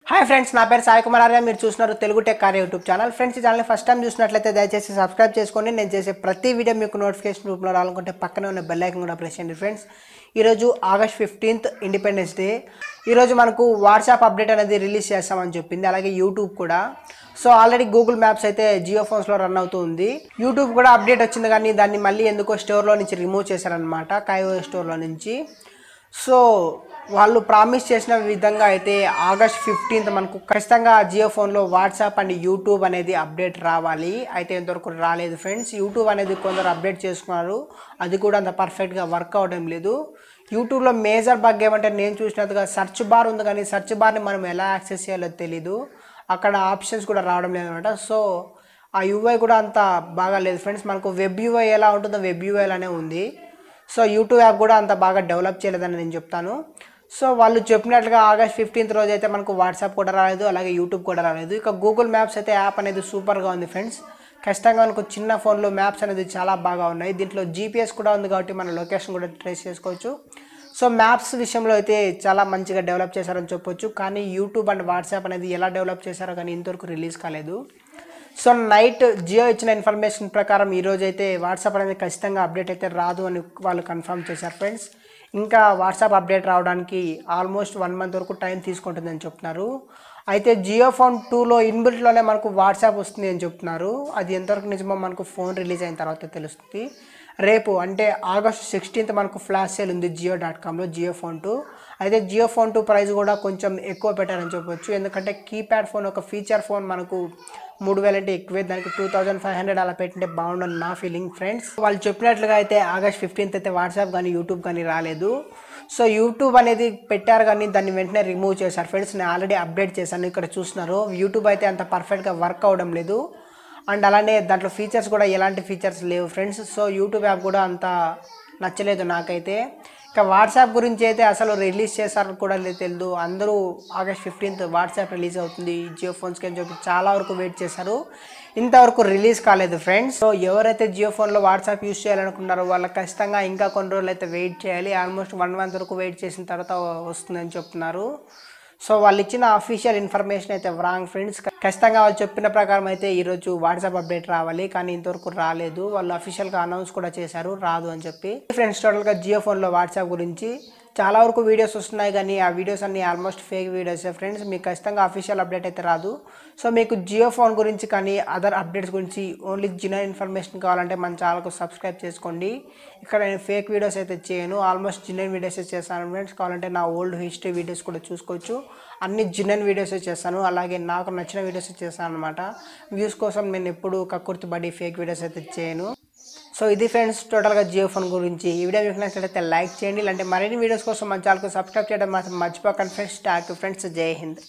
hi friends ना पेर साई कुमार आर्या మీరు చూస్తున్నారు Telugu tech Arya YouTube channel friends ఈ ఛానల్ ని ఫస్ట్ టైం చూసినట్లయితే దయచేసి సబ్స్క్రైబ్ చేసుకోండి నేను చేసే ప్రతి వీడియో మీకు నోటిఫికేషన్ రూపంలో రావాలనుకుంటే పక్కనే ఉన్న బెల్ ఐకాన్ కూడా ప్రెస్ చేయండి ఫ్రెండ్స్ ఈ రోజు ఆగస్ట్ 15th ఇండిపెండెన్స్ డే ఈ రోజు మనకు వాట్సాప్ అప్డేట్ అనేది రిలీజ్ చేస్తామని చెప్పింది అలాగే యూట్యూబ్ కూడా సో ఆల్రెడీ గూగుల్ మ్యాప్స్ అయితే జియో ఫోన్స్ లో రన్ అవుతుంది యూట్యూబ్ కూడా అప్డేట్ వచ్చింది కానీ దాన్ని మళ్ళీ ఎందుకో స్టోర్ లో నుంచి రిమూవ్ చేశారన్నమాట కైఓ స్టోర్ లో నుంచి సో వాళ్ళు ప్రామిస్ చేసిన విధంగా అయితే ఆగస్ట్ 15th మనకు ఖచ్చితంగా జియో ఫోన్లో వాట్సాప్ అండ్ యూట్యూబ్ అనేది అప్డేట్ రావాలి అయితే ఇంతవరకు రాలేదు ఫ్రెండ్స్ యూట్యూబ్ అనేది కొందరు అప్డేట్ చేసుకున్నారు అది కూడా అంత పర్ఫెక్ట్గా వర్క్ అవడం లేదు యూట్యూబ్లో మేజర్ బగ్ ఏమంటే నేను చూసినట్టుగా సెర్చ్ బార్ ఉంది కానీ సెర్చ్ బార్ని మనం ఎలా యాక్సెస్ చేయాలో తెలీదు అక్కడ ఆప్షన్స్ కూడా రావడం లేదన్నమాట సో ఆ యూఐ కూడా అంత బాగా లేదు ఫ్రెండ్స్ మనకు వెబ్ యూఐ ఎలా ఉంటుందో వెబ్ యూఐ అలానే ఉంది సో యూట్యూబ్ యాప్ కూడా అంత బాగా డెవలప్ చేయలేదని నేను చెప్తాను సో వాళ్ళు చెప్పినట్లుగా ఆగస్ట్ 15th రోజు అయితే మనకు వాట్సాప్ కూడా రాలేదు అలాగే యూట్యూబ్ కూడా రాలేదు ఇక గూగుల్ మ్యాప్స్ అయితే యాప్ అనేది సూపర్గా ఉంది ఫ్రెండ్స్ ఖచ్చితంగా మనకు చిన్న ఫోన్లో మ్యాప్స్ అనేది చాలా బాగా ఉన్నాయి దీంట్లో జీపీఎస్ కూడా ఉంది కాబట్టి మన లొకేషన్ కూడా ట్రేస్ చేసుకోవచ్చు సో మ్యాప్స్ విషయంలో అయితే చాలా మంచిగా డెవలప్ చేశారని చెప్పొచ్చు కానీ యూట్యూబ్ అండ్ వాట్సాప్ అనేది ఎలా డెవలప్ చేశారో కానీ ఇంతవరకు రిలీజ్ కాలేదు సో నైట్ జియో ఇచ్చిన ఇన్ఫర్మేషన్ ప్రకారం ఈరోజు అయితే వాట్సాప్ అనేది ఖచ్చితంగా అప్డేట్ అయితే రాదు అని వాళ్ళు కన్ఫర్మ్ చేశారు ఫ్రెండ్స్ ఇంకా వాట్సాప్ అప్డేట్ రావడానికి ఆల్మోస్ట్ 1 month వరకు టైం తీసుకుంటుందని చెప్తున్నారు అయితే జియో ఫోన్ 2లో ఇన్బిల్ట్లోనే మనకు వాట్సాప్ వస్తుంది అని చెప్తున్నారు అది ఎంతవరకు నిజమో మనకు ఫోన్ రిలీజ్ అయిన తర్వాత తెలుస్తుంది రేపు అంటే ఆగస్ట్ 16th మనకు ఫ్లాష్ సేల్ ఉంది జియో.comలో జియో ఫోన్ 2 అయితే జియో ఫోన్ 2 ప్రైస్ కూడా కొంచెం ఎక్కువ పెట్టారని చెప్పొచ్చు ఎందుకంటే కీప్యాడ్ ఫోన్ ఒక ఫీచర్ ఫోన్ మనకు 3000 అంటే ఎక్కువే దానికి 2500 అలా పెట్టింటే బాగుండని నా ఫీలింగ్ ఫ్రెండ్స్ వాళ్ళు చెప్పినట్లుగా అయితే ఆగస్ట్ 15th అయితే వాట్సాప్ కానీ యూట్యూబ్ కానీ రాలేదు సో యూట్యూబ్ అనేది పెట్టారు కానీ దాన్ని వెంటనే రిమూవ్ చేశారు ఫ్రెండ్స్ నేను ఆల్రెడీ అప్డేట్ చేశాను ఇక్కడ చూస్తున్నారు యూట్యూబ్ అయితే అంత పర్ఫెక్ట్గా వర్క్ అవడం లేదు అండ్ అలానే దాంట్లో ఫీచర్స్ కూడా ఎలాంటి ఫీచర్స్ లేవు ఫ్రెండ్స్ సో యూట్యూబ్ యాప్ కూడా అంత నచ్చలేదు నాకైతే ఇక వాట్సాప్ గురించి అయితే అసలు రిలీజ్ చేశారని కూడా తెలియదు అందరూ ఆగస్ట్ 15th వాట్సాప్ రిలీజ్ అవుతుంది జియో ఫోన్స్కి అని చెప్పి చాలా వరకు వెయిట్ చేశారు ఇంతవరకు రిలీజ్ కాలేదు ఫ్రెండ్స్ సో ఎవరైతే జియో ఫోన్లో వాట్సాప్ యూజ్ చేయాలనుకున్నారో వాళ్ళకి ఖచ్చితంగా ఇంకా కొన్ని రోజులు అయితే వెయిట్ చేయాలి ఆల్మోస్ట్ 1 month వరకు వెయిట్ చేసిన తర్వాత వస్తుందని చెప్తున్నారు సో వాళ్ళు ఇచ్చిన అఫీషియల్ ఇన్ఫర్మేషన్ అయితే రాంగ్ ఫ్రెండ్స్ ఖచ్చితంగా వాళ్ళు చెప్పిన ప్రకారం అయితే ఈరోజు వాట్సాప్ అప్డేట్ రావాలి కానీ ఇంతవరకు రాలేదు వాళ్ళు అఫీషియల్గా అనౌన్స్ కూడా చేశారు రాదు అని చెప్పి ఫ్రెండ్స్ టోటల్గా జియో ఫోన్లో వాట్సాప్ గురించి చాలా వరకు వీడియోస్ వస్తున్నాయి కానీ ఆ వీడియోస్ అన్ని ఆల్మోస్ట్ ఫేక్ వీడియోసే ఫ్రెండ్స్ మీకు ఖచ్చితంగా అఫీషియల్ అప్డేట్ అయితే రాదు సో మీకు జియో ఫోన్ గురించి కానీ అదర్ అప్డేట్స్ గురించి ఓన్లీ జెన్యూన్ ఇన్ఫర్మేషన్ కావాలంటే మన ఛానల్కు సబ్స్క్రైబ్ చేసుకోండి ఇక్కడ నేను ఫేక్ వీడియోస్ అయితే చేయను ఆల్మోస్ట్ జెన్యూన్ వీడియోస్ చేస్తాను ఫ్రెండ్స్ కావాలంటే నా ఓల్డ్ హిస్టరీ వీడియోస్ కూడా చూసుకోవచ్చు అన్ని జెన్యూన్ వీడియోస్ చేస్తాను అలాగే నాకు నచ్చిన వీడియోస్ చేస్తాను అనమాట వ్యూస్ కోసం నేను ఎప్పుడు కక్కుర్తి పడి ఫేక్ వీడియోస్ అయితే చేయను సో ఇది ఫ్రెండ్స్ టోటల్గా జియో ఫోన్ గురించి ఈ వీడియో మీకు నచ్చినట్లయితే లైక్ చేయండి ఇలాంటి మరిన్ని వీడియోస్ కోసం మన ఛానల్కు సబ్స్క్రైబ్ చేయడం మాత్రం మర్చిపోకండి ఫ్రెండ్స్ థాంక్యూ ఫ్రెండ్స్ జై హింద్